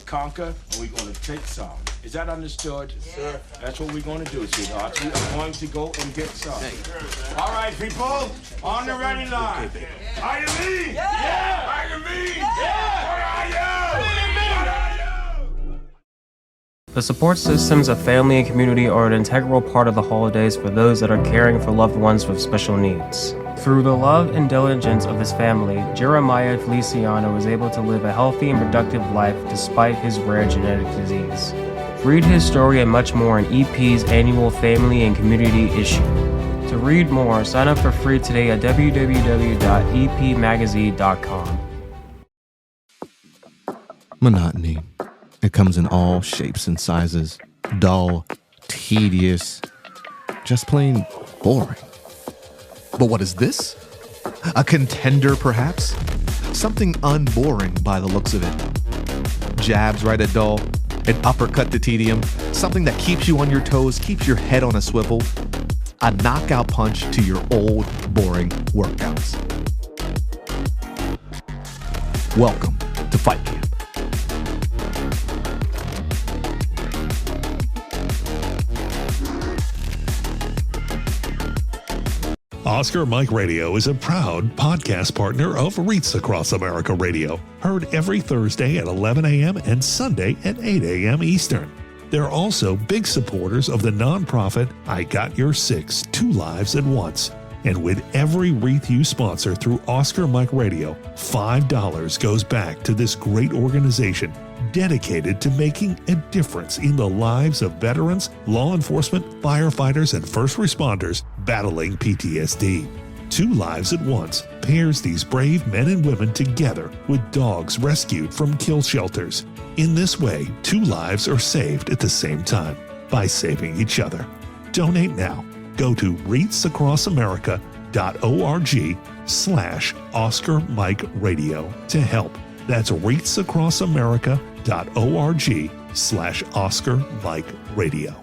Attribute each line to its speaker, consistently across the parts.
Speaker 1: conquer and we're going to take some. Is that understood? Yes, sir. That's what we're going to do, sweetheart. We are going to go and get some. All right, people, on the ready line. Are you me? Yeah! Are you me? Yeah! What are you? What are you?
Speaker 2: The support systems of family and community are an integral part of the holidays for those that are caring for loved ones with special needs. Through the love and diligence of his family, Jeremiah Feliciano was able to live a healthy and productive life despite his rare genetic disease. Read his story and much more in EP's annual Family and Community issue. To read more, sign up for free today at www.epmagazine.com.
Speaker 3: Monotony. It comes in all shapes and sizes. Dull, tedious, just plain boring. But what is this? A contender, perhaps? Something unboring by the looks of it. Jabs right at dull, an uppercut to tedium, something that keeps you on your toes, keeps your head on a swivel, a knockout punch to your old, boring workouts. Welcome to Fight Camp.
Speaker 4: Oscar Mike Radio is a proud podcast partner of Reach Across America Radio, heard every Thursday at 11 a.m. and Sunday at 8 a.m. Eastern. They're also big supporters of the nonprofit I Got Your Six, Two Lives at Once. And with every wreath you sponsor through Oscar Mike Radio, $5 goes back to this great organization dedicated to making a difference in the lives of veterans, law enforcement, firefighters, and first responders battling PTSD. Two Lives at Once pairs these brave men and women together with dogs rescued from kill shelters. In this way, two lives are saved at the same time by saving each other. Donate now. Go to reachacrossamerica.org/Oscar Mike Radio to help. That's reachacrossamerica.org/Oscar Mike Radio.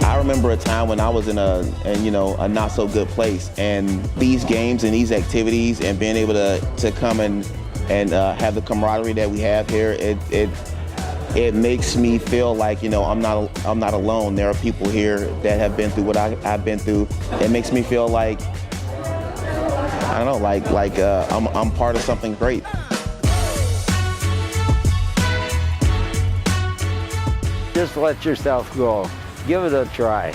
Speaker 5: I remember a time when I was in a not so good place, and these games and these activities and being able to come and have the camaraderie that we have here, it makes me feel like I'm not alone. There are people here that have been through what I've been through. It makes me feel like I don't know, I'm part of something great.
Speaker 6: Just let yourself go. Give it a try.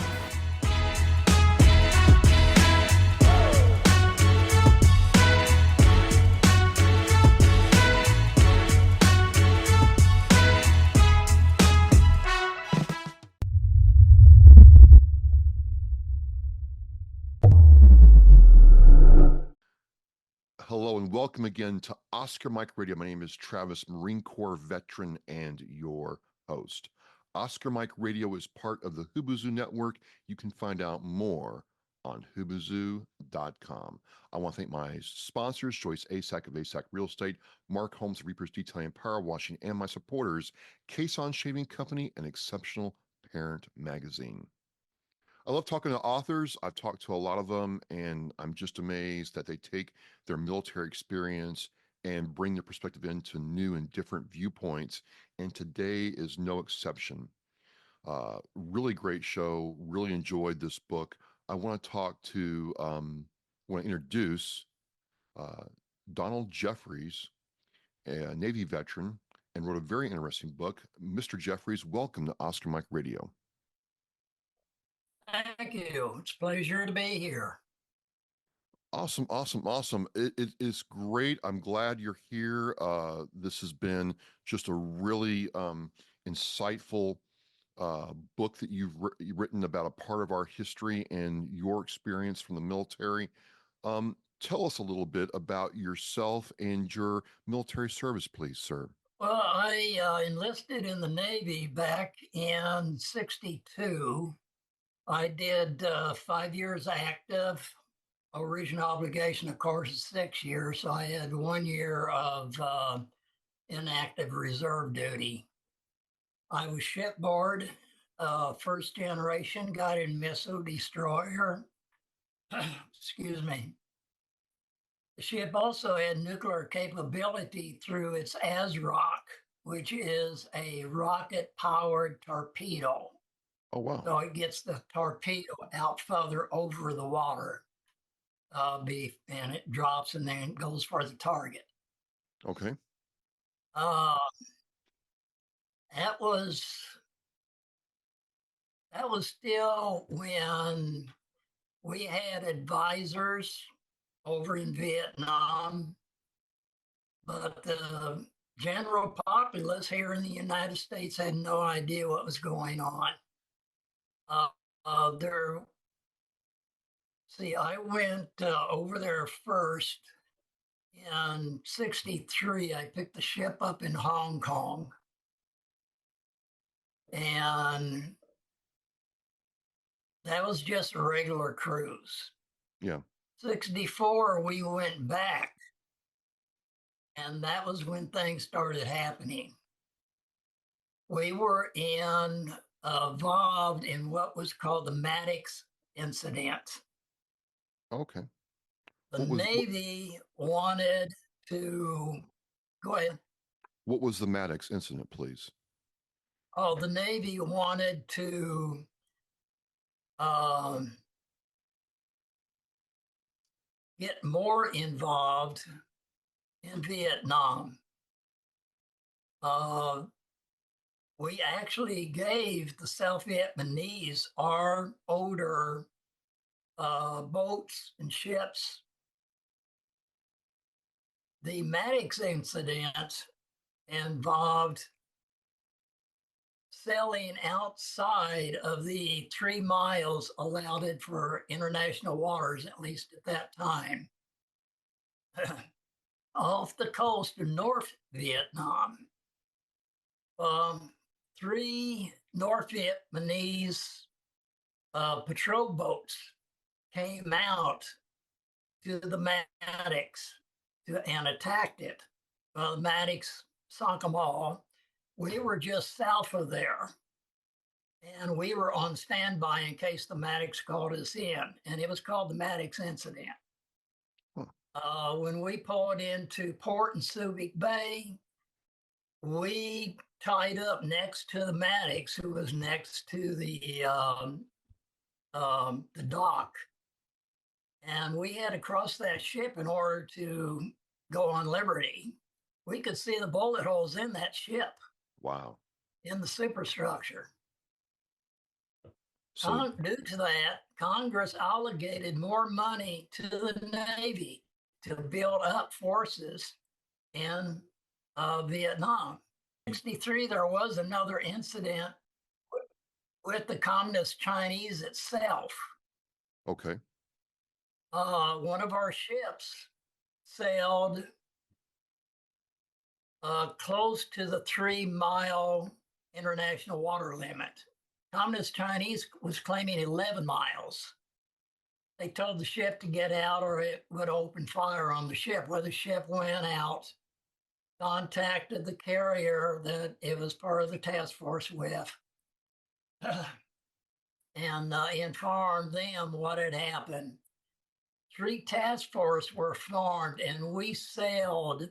Speaker 7: Hello and welcome again to Oscar Mike Radio. My name is Travis, Marine Corps veteran and your host. Oscar Mike Radio is part of the Hubuzoo Network. You can find out more on hubuzoo.com. I want to thank my sponsors, Joyce ASAC of ASAC Real Estate, Mark Holmes, Reapers Detailing and Power Washing, and my supporters, Cason Shaving Company and Exceptional Parent Magazine. I love talking to authors. I've talked to a lot of them, and I'm just amazed that they take their military experience and bring their perspective into new and different viewpoints. And today is no exception. Really great show. Really enjoyed this book. I want to introduce Donald Jeffries, a Navy veteran, and wrote a very interesting book. Mr. Jeffries, welcome to Oscar Mike Radio.
Speaker 8: Thank you. It's a pleasure to be here.
Speaker 7: Awesome, awesome, awesome. It is great. I'm glad you're here. This has been just a really insightful book that you've written about a part of our history and your experience from the military. Tell us a little bit about yourself and your military service, please, sir.
Speaker 8: Well, I enlisted in the Navy back in '62. I did 5 years active. Original obligation, of course, is 6 years. So I had 1 year of inactive reserve duty. I was shipboard, first generation guided missile destroyer. Excuse me. The ship also had nuclear capability through its ASROC, which is a rocket-powered torpedo.
Speaker 7: Oh, wow.
Speaker 8: So it gets the torpedo out further over the water, and it drops and then goes for the target.
Speaker 7: Okay.
Speaker 8: Uh, that was still when we had advisors over in Vietnam, but the general populace here in the United States had no idea what was going on. I went over there first in '63. I picked the ship up in Hong Kong, and that was just a regular cruise.
Speaker 7: Yeah.
Speaker 8: '64, we went back, and that was when things started happening. We were involved in what was called the Maddox incident.
Speaker 7: Okay.
Speaker 8: The Navy wanted to go ahead.
Speaker 7: What was the Maddox incident, please?
Speaker 8: Oh, the Navy wanted to get more involved in Vietnam. We actually gave the South Vietnamese our older boats and ships. The Maddox incident involved sailing outside of the 3 miles allotted for international waters, at least at that time, off the coast of North Vietnam. 3 North Vietnamese patrol boats came out to the Maddox and attacked it. The Maddox sunk them all. We were just south of there, and we were on standby in case the Maddox called us in, and it was called the Maddox incident. When we pulled into port in Subic Bay, we tied up next to the Maddox, who was next to the dock, and we had to cross that ship in order to go on liberty. We could see the bullet holes in that ship.
Speaker 7: Wow.
Speaker 8: In the superstructure.
Speaker 7: So,
Speaker 8: due to that, Congress allocated more money to the Navy to build up forces in Vietnam. '63, there was another incident with the Communist Chinese itself.
Speaker 7: okay.
Speaker 8: One of our ships sailed close to the 3-mile international water limit. Communist Chinese was claiming 11 miles. They told the ship to get out or it would open fire on the ship. Well, the ship went out, contacted the carrier that it was part of the task force with, and informed them what had happened. 3 task forces were formed, and we sailed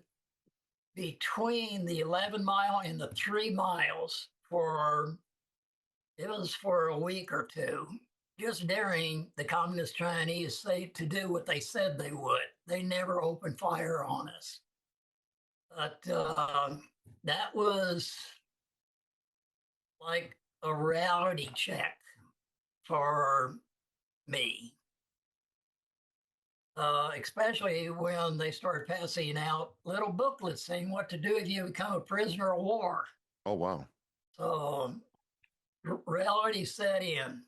Speaker 8: between the 11-mile and the 3 miles for a week or two, just daring the Communist Chinese to do what they said they would. They never opened fire on us. But that was like a reality check for me. especially when they started passing out little booklets saying what to do if you become a prisoner of war.
Speaker 7: Oh, wow.
Speaker 8: So reality set in.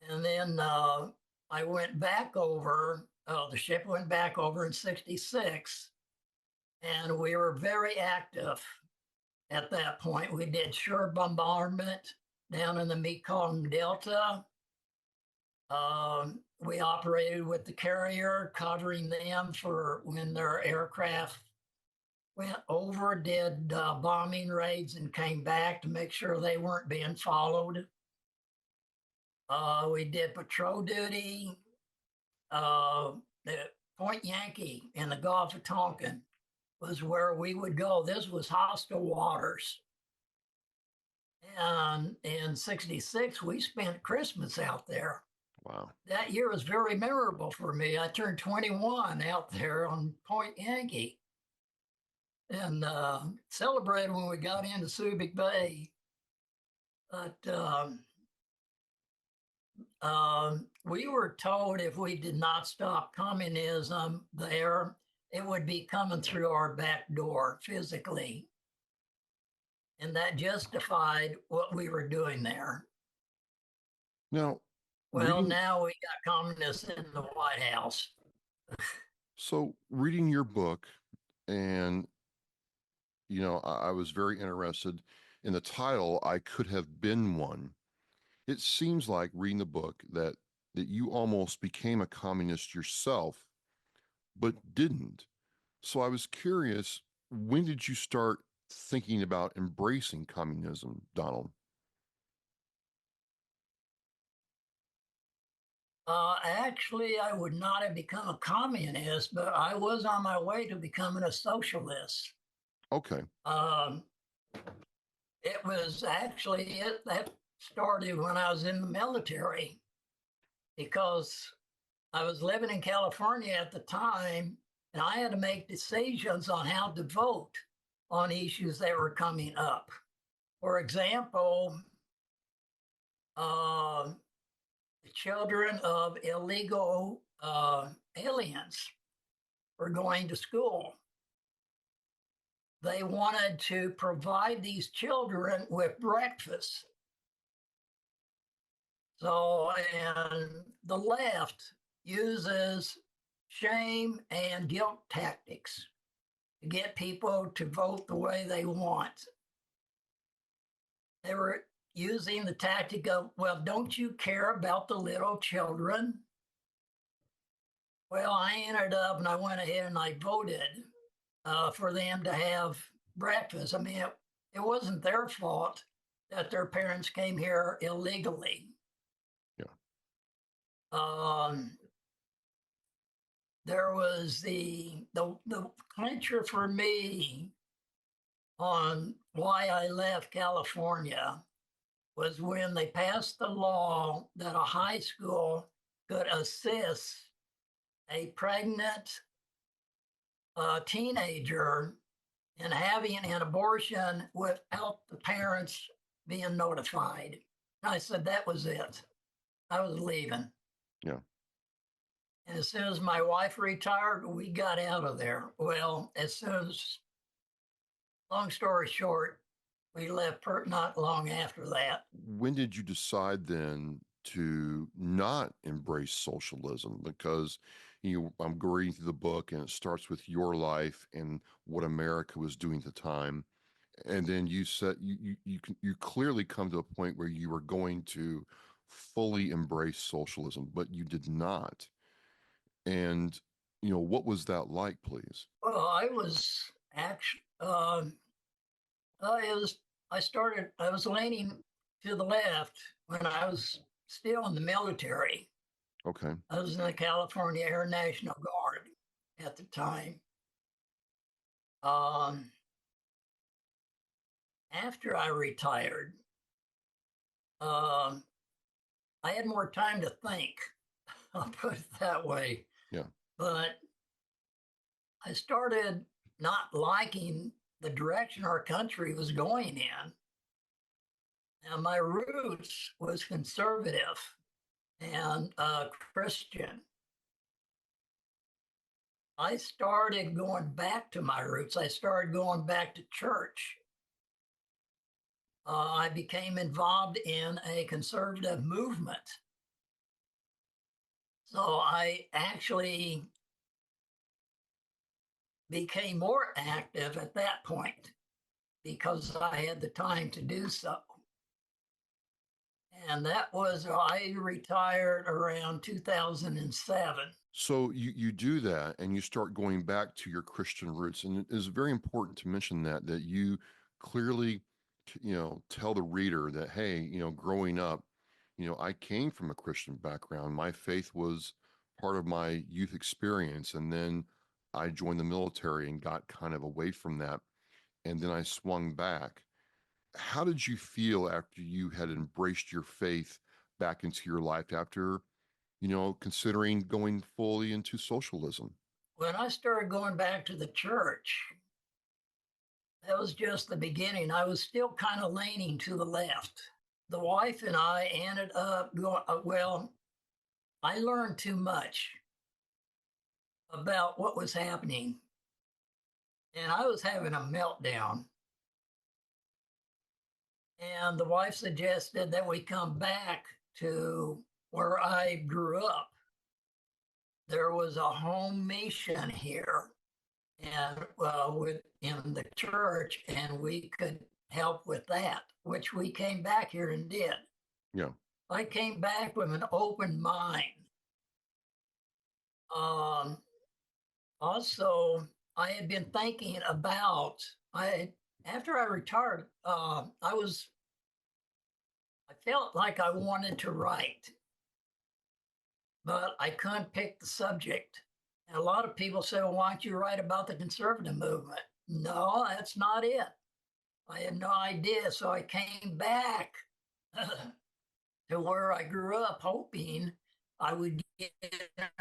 Speaker 8: And then I went back over, the ship went back over in 66, and we were very active at that point. We did shore bombardment down in the Mekong Delta. We operated with the carrier, covering them for when their aircraft went over, did bombing raids, and came back to make sure they weren't being followed. We did patrol duty. The Point Yankee in the Gulf of Tonkin was where we would go. This was hostile waters. And in 66, we spent Christmas out there.
Speaker 7: Wow.
Speaker 8: That year was very memorable for me. I turned 21 out there on Point Yankee and celebrated when we got into Subic Bay. But we were told if we did not stop communism there, it would be coming through our back door physically. And that justified what we were doing there.
Speaker 7: Now,
Speaker 8: well, now we got communists in the White House.
Speaker 7: So reading your book, and, you know, I was very interested in the title, I Could Have Been One. It seems like reading the book that you almost became a communist yourself, but didn't. So I was curious, when did you start thinking about embracing communism, Donald?
Speaker 8: Actually, I would not have become a communist, but I was on my way to becoming a socialist.
Speaker 7: Okay.
Speaker 8: It was actually, that started when I was in the military, because I was living in California at the time, and I had to make decisions on how to vote on issues that were coming up. For example, the children of illegal aliens were going to school. They wanted to provide these children with breakfast. So, and the left uses shame and guilt tactics to get people to vote the way they want. They were using the tactic of, well, don't you care about the little children? Well, I ended up and I went ahead and I voted for them to have breakfast. I mean, it wasn't their fault that their parents came here illegally.
Speaker 7: Yeah.
Speaker 8: There was the clincher for me on why I left California was when they passed the law that a high school could assist a pregnant teenager in having an abortion without the parents being notified. And I said that was it. I was leaving.
Speaker 7: Yeah.
Speaker 8: And as soon as my wife retired, we got out of there. Well, as soon as, long story short, we left not long after that.
Speaker 7: When did you decide then to not embrace socialism? Because I'm reading through the book and it starts with your life and what America was doing at the time. And then you said you clearly come to a point where you were going to fully embrace socialism, but you did not. And, what was that like, please?
Speaker 8: Well, I was actually, I was leaning to the left when I was still in the military.
Speaker 7: Okay.
Speaker 8: I was in the California Air National Guard at the time. After I retired, I had more time to think. I'll put it that way.
Speaker 7: Yeah.
Speaker 8: But I started not liking the direction our country was going in. Now, my roots was conservative and Christian. I started going back to my roots. I started going back to church. I became involved in a conservative movement. So I actually became more active at that point because I had the time to do so. And that was, I retired around 2007.
Speaker 7: So you do that and you start going back to your Christian roots. And it is very important to mention that you clearly, tell the reader that, hey, growing up, I came from a Christian background. My faith was part of my youth experience. And then I joined the military and got kind of away from that. And then I swung back. How did you feel after you had embraced your faith back into your life after, considering going fully into socialism?
Speaker 8: When I started going back to the church, that was just the beginning. I was still kind of leaning to the left. The wife and I ended up going, well, I learned too much about what was happening. And I was having a meltdown. And the wife suggested that we come back to where I grew up. There was a home mission here and in the church, and we could help with that, which we came back here and did.
Speaker 7: Yeah.
Speaker 8: I came back with an open mind. Also, I had been thinking about, after I retired, I felt like I wanted to write, but I couldn't pick the subject. And a lot of people say, well, why don't you write about the conservative movement? No, that's not it. I had no idea. So I came back to where I grew up, hoping I would get an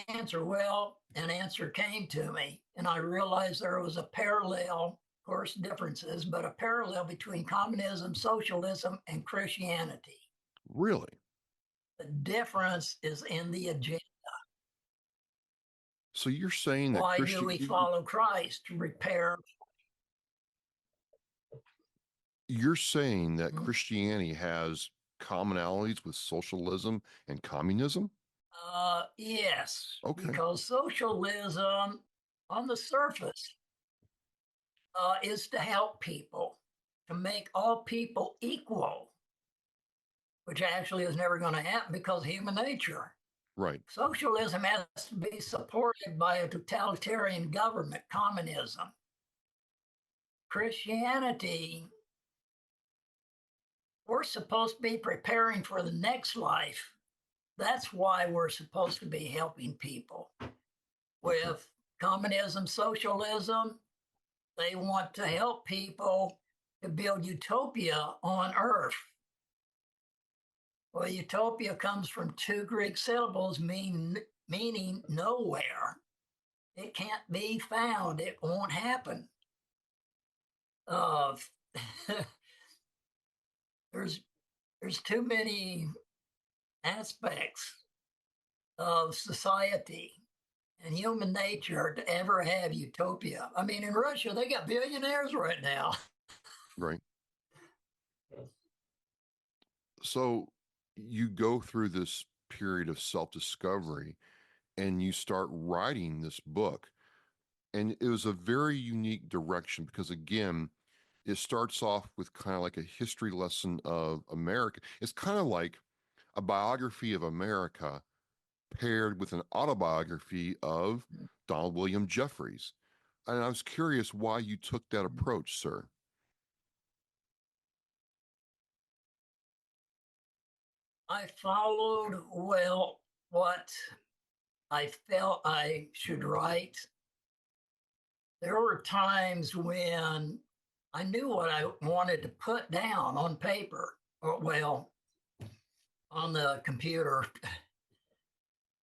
Speaker 8: answer. Well, an answer came to me, and I realized there was a parallel, of course, differences, but a parallel between communism, socialism, and Christianity.
Speaker 7: Really?
Speaker 8: The difference is in the agenda.
Speaker 7: So you're saying that
Speaker 8: Why do we follow Christ? To repair.
Speaker 7: You're saying that Christianity has commonalities with socialism and communism?
Speaker 8: Yes.
Speaker 7: Okay.
Speaker 8: Because socialism, on the surface, is to help people, to make all people equal, which actually is never going to happen because of human nature.
Speaker 7: Right.
Speaker 8: Socialism has to be supported by a totalitarian government, communism. Christianity, we're supposed to be preparing for the next life. That's why we're supposed to be helping people. With communism, socialism, they want to help people to build utopia on earth. Well, utopia comes from two Greek syllables meaning nowhere. It can't be found. It won't happen. There's too many aspects of society and human nature to ever have utopia. I mean, in Russia, they got billionaires right now.
Speaker 7: Right. So you go through this period of self-discovery and you start writing this book. And it was a very unique direction because, again, it starts off with kind of like a history lesson of America. It's kind of like a biography of America paired with an autobiography of Donald William Jefferies. And I was curious why you took that approach, sir.
Speaker 8: I followed, well, what I felt I should write. There were times when I knew what I wanted to put down on paper, or well, on the computer.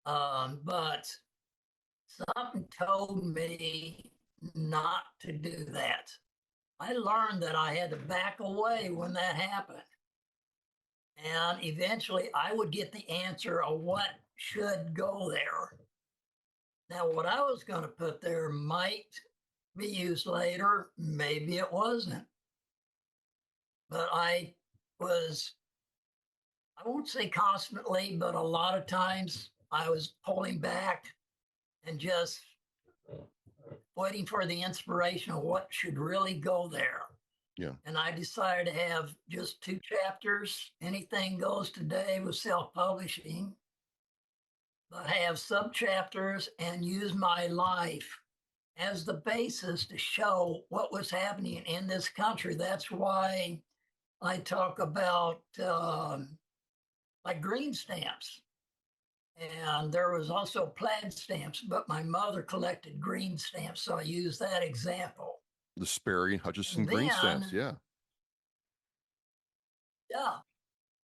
Speaker 8: But something told me not to do that. I learned that I had to back away when that happened. And eventually I would get the answer of what should go there. Now, what I was going to put there might be used later. Maybe it wasn't. But I won't say constantly, but a lot of times I was pulling back and just waiting for the inspiration of what should really go there.
Speaker 7: Yeah.
Speaker 8: And I decided to have just 2 chapters. Anything goes today with self-publishing, but have sub-chapters and use my life as the basis to show what was happening in this country. That's why I talk about like green stamps. And there was also plaid stamps, but my mother collected green stamps, so I use that example.
Speaker 7: The Sperry and Hutchinson
Speaker 8: And
Speaker 7: green
Speaker 8: then-
Speaker 7: stamps. Yeah.
Speaker 8: Yeah.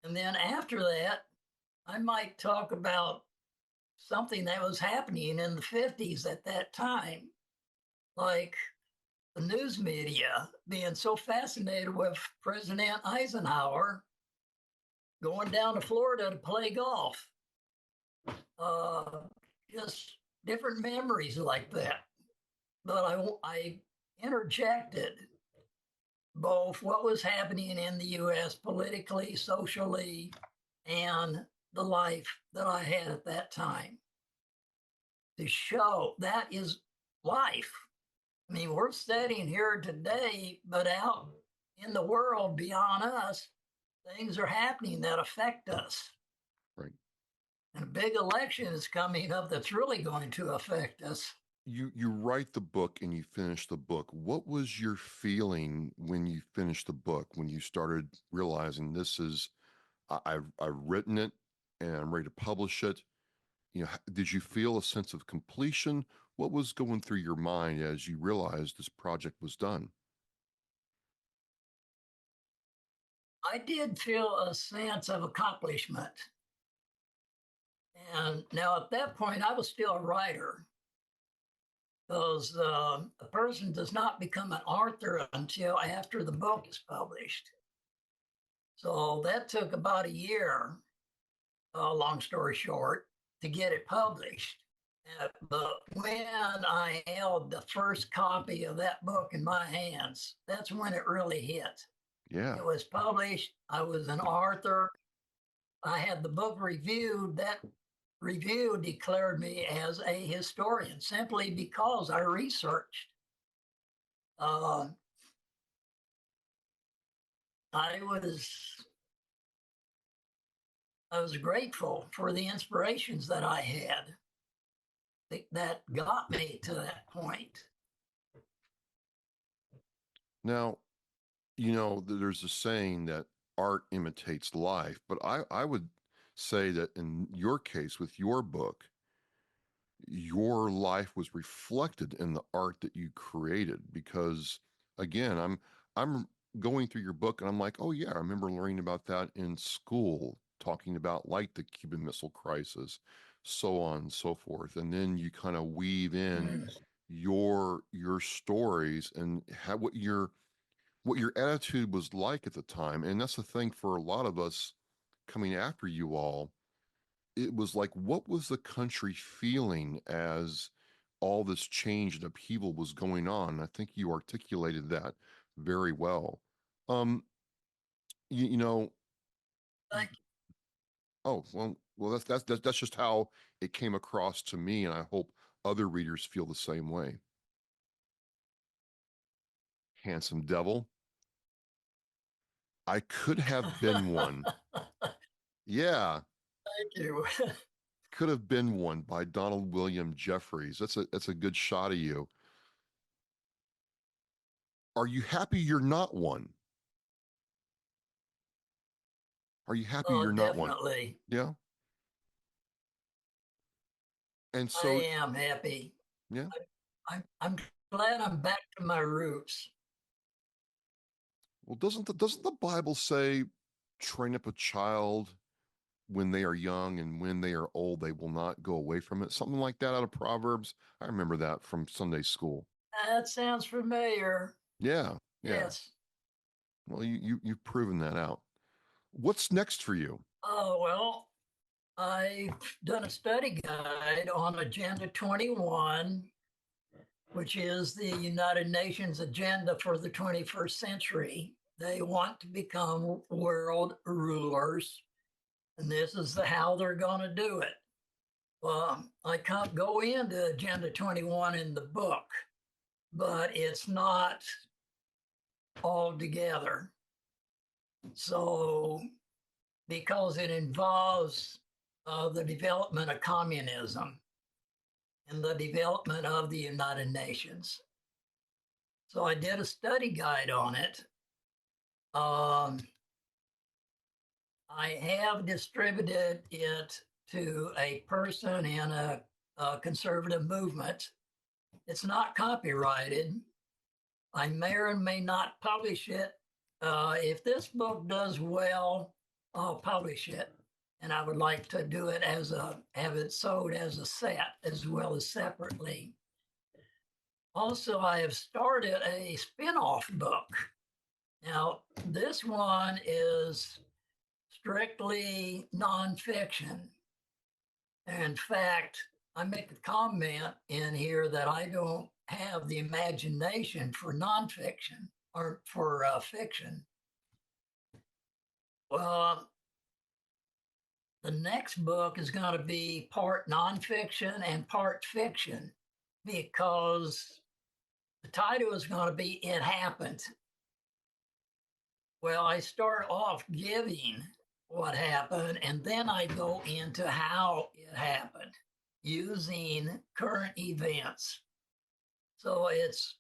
Speaker 8: And then after that, I might talk about something that was happening in the 50s at that time, like the news media being so fascinated with President Eisenhower going down to Florida to play golf. Just different memories like that. But I interjected both what was happening in the U.S. politically, socially, and the life that I had at that time to show that is life. I mean, we're sitting here today, but out in the world beyond us, things are happening that affect us.
Speaker 7: Right.
Speaker 8: And a big election is coming up that's really going to affect us.
Speaker 7: You write the book and you finish the book. What was your feeling when you finished the book, when you started realizing this is, I've written it and I'm ready to publish it? You know, did you feel a sense of completion? What was going through your mind as you realized this project was done?
Speaker 8: I did feel a sense of accomplishment. And now at that point, I was still a writer, because a person does not become an author until after the book is published. So that took about a year, long story short, to get it published. But when I held the first copy of that book in my hands, that's when it really hit.
Speaker 7: Yeah.
Speaker 8: It was published. I was an author. I had the book reviewed. That review declared me as a historian simply because I researched. I was grateful for the inspirations that I had that got me to that point.
Speaker 7: Now, you know, there's a saying that art imitates life, but I would say that in your case, with your book, your life was reflected in the art that you created. Because again, I'm going through your book and I'm like, oh yeah, I remember learning about that in school, talking about like the Cuban Missile Crisis, so on and so forth. And then you kind of weave in your stories and how what your attitude was like at the time. And that's the thing for a lot of us coming after you all. It was like, what was the country feeling as all this change and upheaval was going on? I think you articulated that very well. You know,
Speaker 8: Thank you.
Speaker 7: oh, well, that's just how it came across to me. And I hope other readers feel the same way. Handsome devil. I could have been one. Yeah.
Speaker 8: Thank you.
Speaker 7: Could have been one by Donald William Jefferies. That's a good shot of you. Are you happy you're not one? Are you happy you're not one?
Speaker 8: Definitely.
Speaker 7: Yeah. And
Speaker 8: I
Speaker 7: so,
Speaker 8: am happy.
Speaker 7: yeah.
Speaker 8: I'm glad I'm back to my roots.
Speaker 7: Well, doesn't the Bible say, train up a child when they are young, and when they are old, they will not go away from it? Something like that out of Proverbs. I remember that from Sunday school.
Speaker 8: That sounds familiar.
Speaker 7: Yeah. Yeah.
Speaker 8: Yes.
Speaker 7: Well, you've proven that out. What's next for you?
Speaker 8: Oh, well, I've done a study guide on Agenda 21, which is the United Nations agenda for the 21st century. They want to become world rulers, and this is how they're going to do it. Well, I can't go into Agenda 21 in the book, but it's not all together. So, because it involves the development of communism and the development of the United Nations. So I did a study guide on it. I have distributed it to a person in a conservative movement. It's not copyrighted. I may or may not publish it. If this book does well, I'll publish it. And I would like to do it have it sold as a set as well as separately. Also, I have started a spin-off book. Now, this one is strictly nonfiction. In fact, I make a comment in here that I don't have the imagination for nonfiction or for fiction. Well, the next book is going to be part nonfiction and part fiction because the title is going to be It Happened. Well, I start off giving what happened, and then I go into how it happened using current events. So it's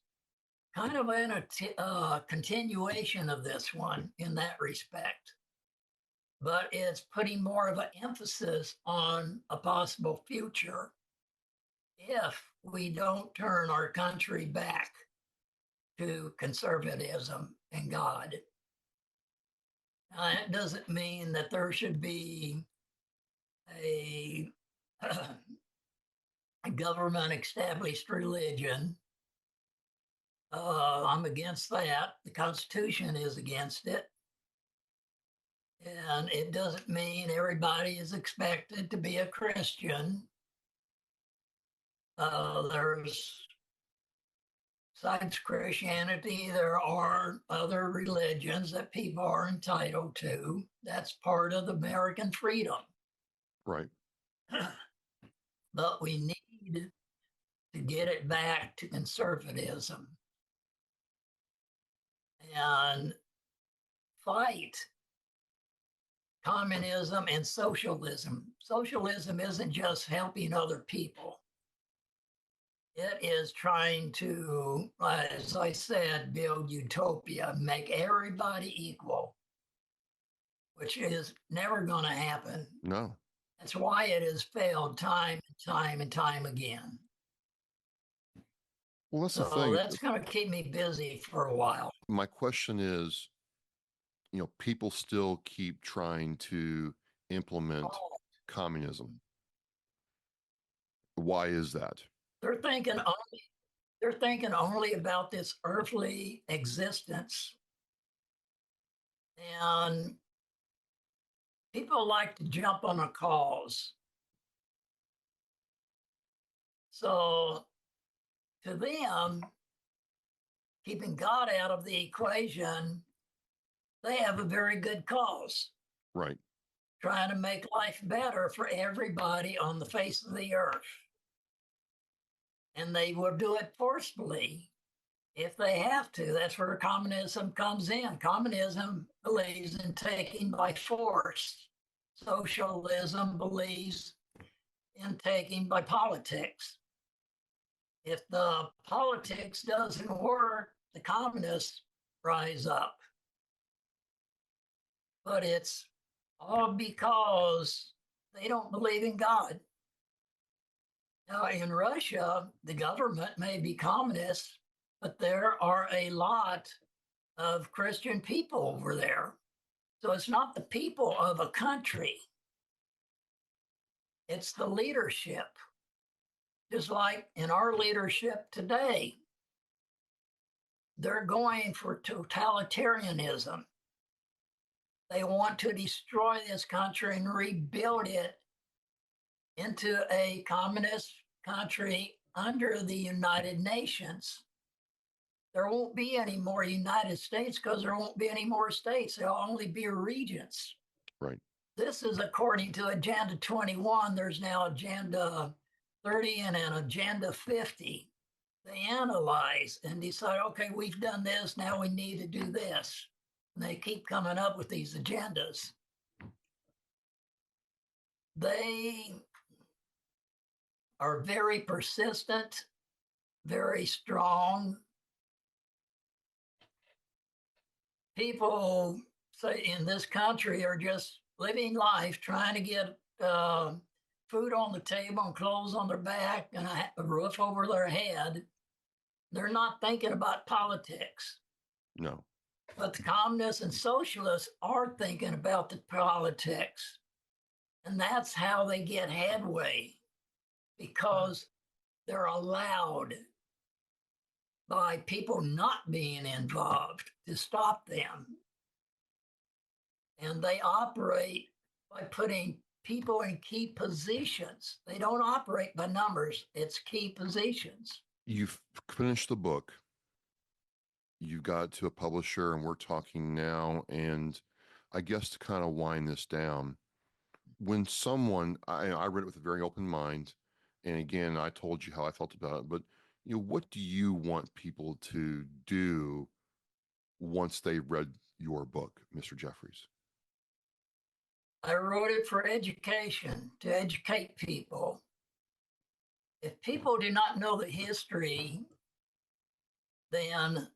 Speaker 8: kind of a continuation of this one in that respect, but it's putting more of an emphasis on a possible future if we don't turn our country back to conservatism and God. Now, that doesn't mean that there should be a government established religion. I'm against that. The Constitution is against it. And it doesn't mean everybody is expected to be a Christian. Besides Christianity, there are other religions that people are entitled to. That's part of American freedom.
Speaker 7: Right.
Speaker 8: But we need to get it back to conservatism and fight communism and socialism. Socialism isn't just helping other people. It is trying to, as I said, build utopia, make everybody equal, which is never going to happen.
Speaker 7: No.
Speaker 8: That's why it has failed time and time and time again.
Speaker 7: Well, that's the
Speaker 8: So
Speaker 7: thing.
Speaker 8: that's going to keep me busy for a while.
Speaker 7: My question is, people still keep trying to implement communism. Why is that?
Speaker 8: They're thinking only about this earthly existence. And people like to jump on a cause. So to them, keeping God out of the equation, they have a very good cause.
Speaker 7: Right.
Speaker 8: Trying to make life better for everybody on the face of the earth. And they will do it forcefully if they have to. That's where communism comes in. Communism believes in taking by force. Socialism believes in taking by politics. If the politics doesn't work, the communists rise up. But it's all because they don't believe in God. Now, in Russia, the government may be communist, but there are a lot of Christian people over there. So it's not the people of a country. It's the leadership. Just like in our leadership today, they're going for totalitarianism. They want to destroy this country and rebuild it into a communist country under the United Nations. There won't be any more United States because there won't be any more states. There'll only be regions.
Speaker 7: Right.
Speaker 8: This is according to Agenda 21. There's now Agenda 30 and an Agenda 50. They analyze and decide, okay, we've done this, now we need to do this. And they keep coming up with these agendas. They are very persistent, very strong. People say in this country are just living life, trying to get food on the table and clothes on their back and a roof over their head. They're not thinking about politics.
Speaker 7: No.
Speaker 8: But the communists and socialists are thinking about the politics. And that's how they get headway, because they're allowed by people not being involved to stop them. And they operate by putting people in key positions. They don't operate by numbers, it's key positions.
Speaker 7: You've finished the book. You got to a publisher, and we're talking now. And I guess to kind of wind this down, when someone, I read it with a very open mind. And again, I told you how I felt about it. But what do you want people to do once they read your book, Mr. Jeffries?
Speaker 8: I wrote it for education, to educate people. If people do not know the history, then,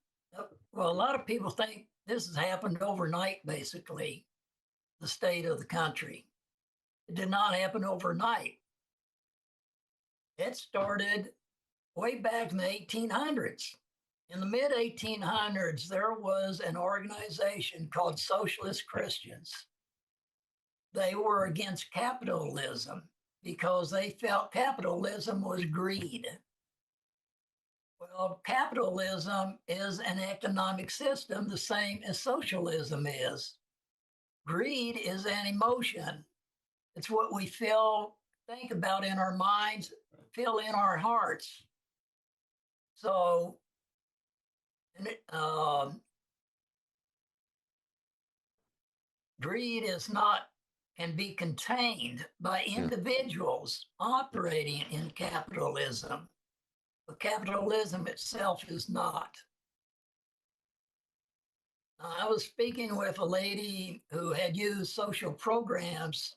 Speaker 8: well, a lot of people think this has happened overnight, basically, the state of the country. It did not happen overnight. It started way back in the 1800s. In the mid-1800s, there was an organization called Socialist Christians. They were against capitalism because they felt capitalism was greed. Well, capitalism is an economic system the same as socialism is. Greed is an emotion. It's what we feel, think about in our minds, feel in our hearts. So, greed can be contained by individuals operating in capitalism, but capitalism itself is not. I was speaking with a lady who had used social programs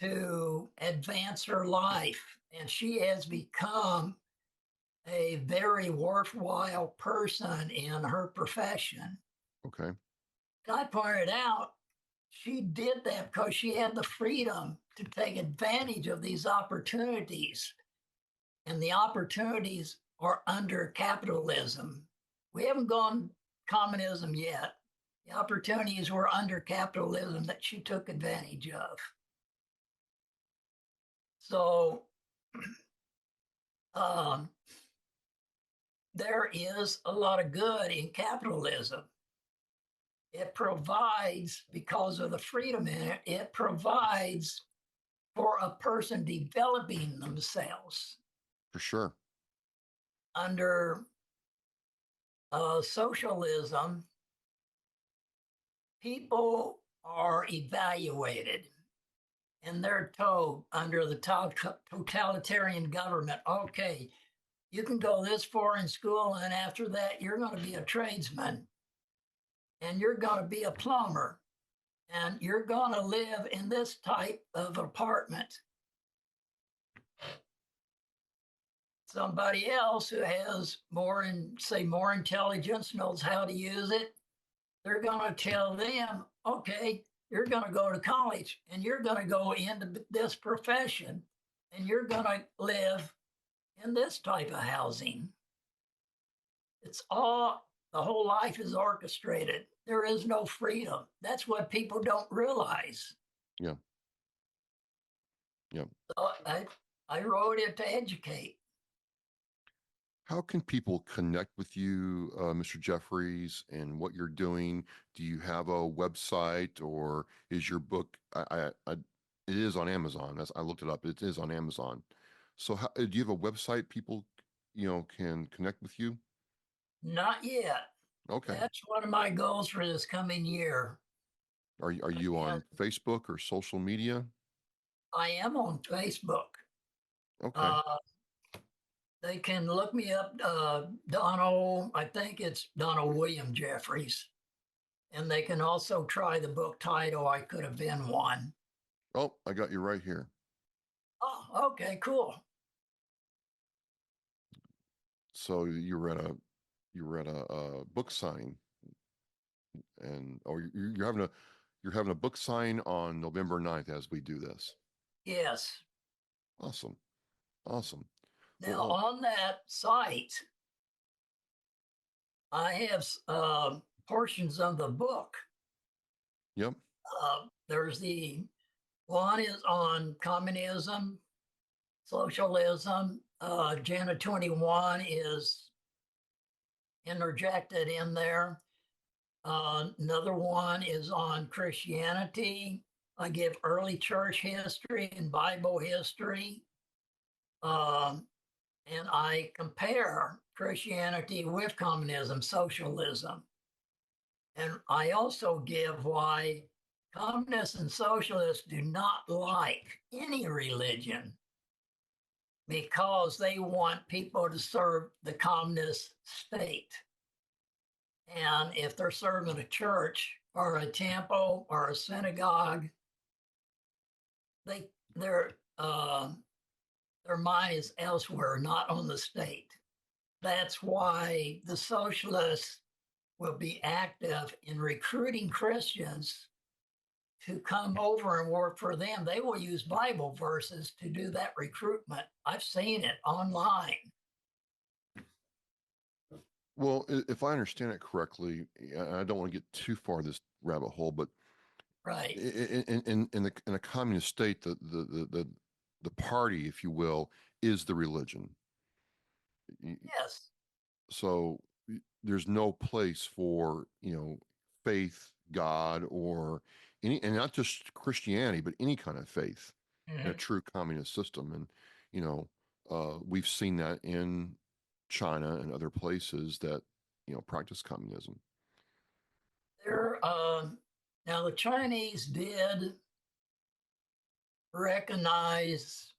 Speaker 8: to advance her life, and she has become a very worthwhile person in her profession.
Speaker 7: Okay.
Speaker 8: And I pointed out she did that because she had the freedom to take advantage of these opportunities. And the opportunities are under capitalism. We haven't gone communism yet. The opportunities were under capitalism that she took advantage of. So there is a lot of good in capitalism. It provides, because of the freedom in it, it provides for a person developing themselves.
Speaker 7: For sure.
Speaker 8: Under socialism, people are evaluated and they're told under the totalitarian government, okay, you can go this far in school and after that you're going to be a tradesman and you're going to be a plumber and you're going to live in this type of apartment. Somebody else who has more intelligence, knows how to use it, they're going to tell them, okay, you're going to go to college and you're going to go into this profession and you're going to live in this type of housing. It's all, the whole life is orchestrated. There is no freedom. That's what people don't realize.
Speaker 7: Yeah. Yeah.
Speaker 8: So I wrote it to educate.
Speaker 7: How can people connect with you, Mr. Jeffries, and what you're doing? Do you have a website, or is your book? It is on Amazon. I looked it up. It is on Amazon. So do you have a website people, can connect with you?
Speaker 8: Not yet.
Speaker 7: Okay.
Speaker 8: That's one of my goals for this coming year.
Speaker 7: Are you on Facebook or social media?
Speaker 8: I am on Facebook.
Speaker 7: Okay.
Speaker 8: They can look me up, Donald, I think it's Donald William Jeffries. And they can also try the book title, I Could Have Been One.
Speaker 7: Oh, I got you right here.
Speaker 8: Oh, okay, cool.
Speaker 7: So you were at a book signing, and you're having a book sign on November 9th as we do this.
Speaker 8: Yes.
Speaker 7: Awesome. Awesome.
Speaker 8: Now,
Speaker 7: Well,
Speaker 8: on that site, I have portions of the book.
Speaker 7: yep.
Speaker 8: There's the one is on communism, socialism. Agenda 21 is interjected in there. Another one is on Christianity. I give early church history and Bible history. And I compare Christianity with communism, socialism. And I also give why communists and socialists do not like any religion because they want people to serve the communist state. And if they're serving a church or a temple or a synagogue, their mind is elsewhere, not on the state. That's why the socialists will be active in recruiting Christians to come over and work for them. They will use Bible verses to do that recruitment. I've seen it online.
Speaker 7: Well, if I understand it correctly, I don't want to get too far this rabbit hole, but
Speaker 8: right
Speaker 7: in a communist state, the party, if you will, is the religion.
Speaker 8: Yes.
Speaker 7: So there's no place for faith, God, or any, and not just Christianity, but any kind of faith in a true communist system. And we've seen that in China and other places that practice communism.
Speaker 8: Now the Chinese did recognize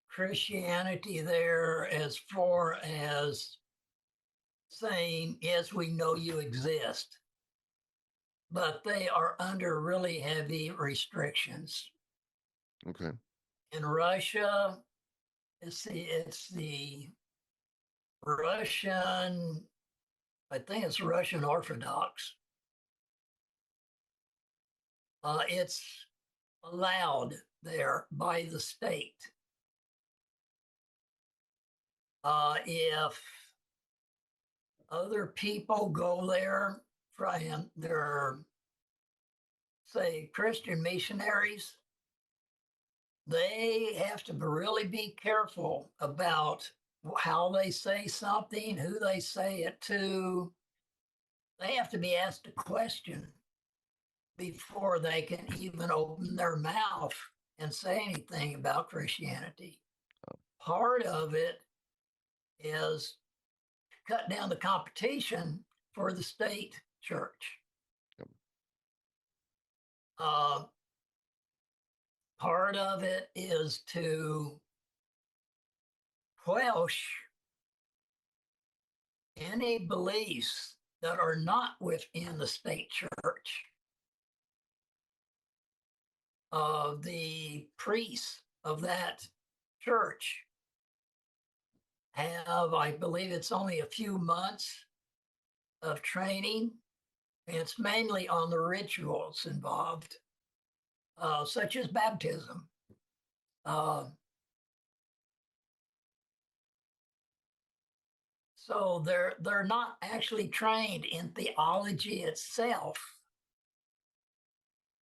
Speaker 8: Christianity there as far as saying, yes, we know you exist, but they are under really heavy restrictions.
Speaker 7: Okay.
Speaker 8: In Russia, it's the Russian, I think it's Russian Orthodox. It's allowed there by the state. If other people go there from their, say, Christian missionaries, they have to really be careful about how they say something, who they say it to. They have to be asked a question before they can even open their mouth and say anything about Christianity. Part of it is cut down the competition for the state church.
Speaker 7: Yep.
Speaker 8: Part of it is to quench any beliefs that are not within the state church. The priests of that church have, I believe it's only a few months of training. It's mainly on the rituals involved, such as baptism. So they're not actually trained in theology itself,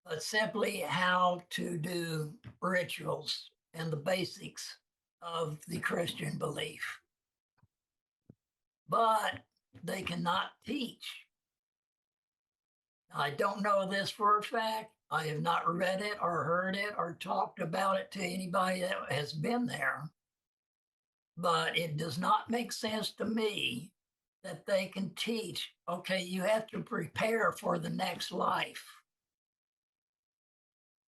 Speaker 8: but simply how to do rituals and the basics of the Christian belief. But they cannot teach. I don't know this for a fact. I have not read it or heard it or talked about it to anybody that has been there. But it does not make sense to me that they can teach, okay, you have to prepare for the next life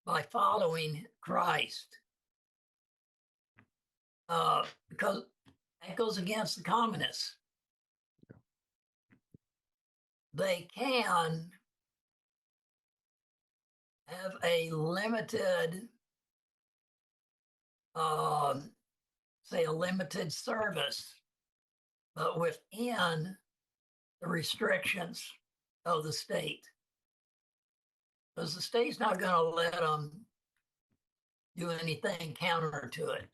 Speaker 8: by following Christ. Because that goes against the communists. They can have a limited, say a limited service, but within the restrictions of the state. Because the state's not going to let them do anything counter to it.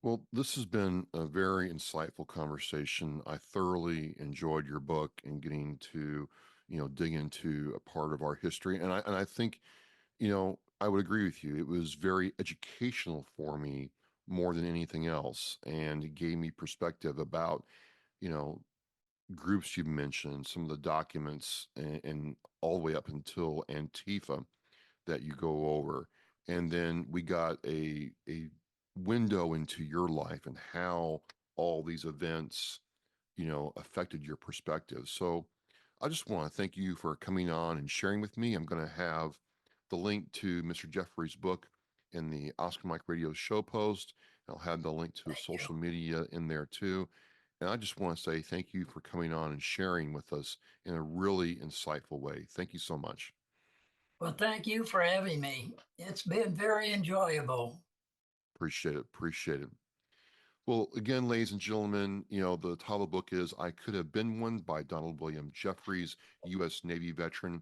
Speaker 7: Well, this has been a very insightful conversation. I thoroughly enjoyed your book and getting to, dig into a part of our history. And I think, I would agree with you. It was very educational for me more than anything else. And it gave me perspective about, groups you mentioned, some of the documents and all the way up until Antifa that you go over. And then we got a window into your life and how all these events, affected your perspective. So I just want to thank you for coming on and sharing with me. I'm going to have the link to Mr. Jeffries' book in the Oscar Mike Radio show post. I'll have the link to his social media in there too. And I just want to say thank you for coming on and sharing with us in a really insightful way. Thank you so much.
Speaker 8: Well, thank you for having me. It's been very enjoyable.
Speaker 7: Appreciate it. Appreciate it. Well, again, ladies and gentlemen, the title of the book is I Could Have Been One by Donald William Jeffries, U.S. Navy veteran.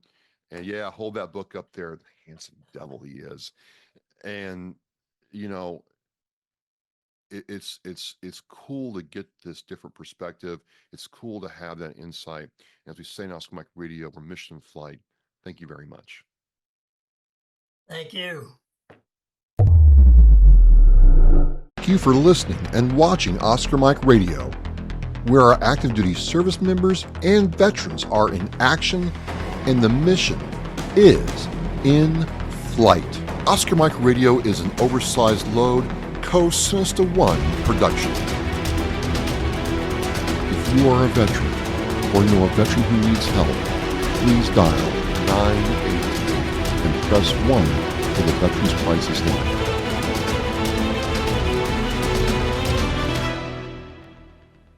Speaker 7: And yeah, hold that book up there. The handsome devil he is. And, it's cool to get this different perspective. It's cool to have that insight. As we say in Oscar Mike Radio, we're mission flight. Thank you very much.
Speaker 8: Thank you.
Speaker 7: Thank you for listening and watching Oscar Mike Radio, where our active duty service members and veterans are in action and the mission is in flight. Oscar Mike Radio is an oversized load Co-Sinister One production. If you are a veteran or know a veteran who needs help, please dial 988 and press 1 for the Veterans Crisis Line.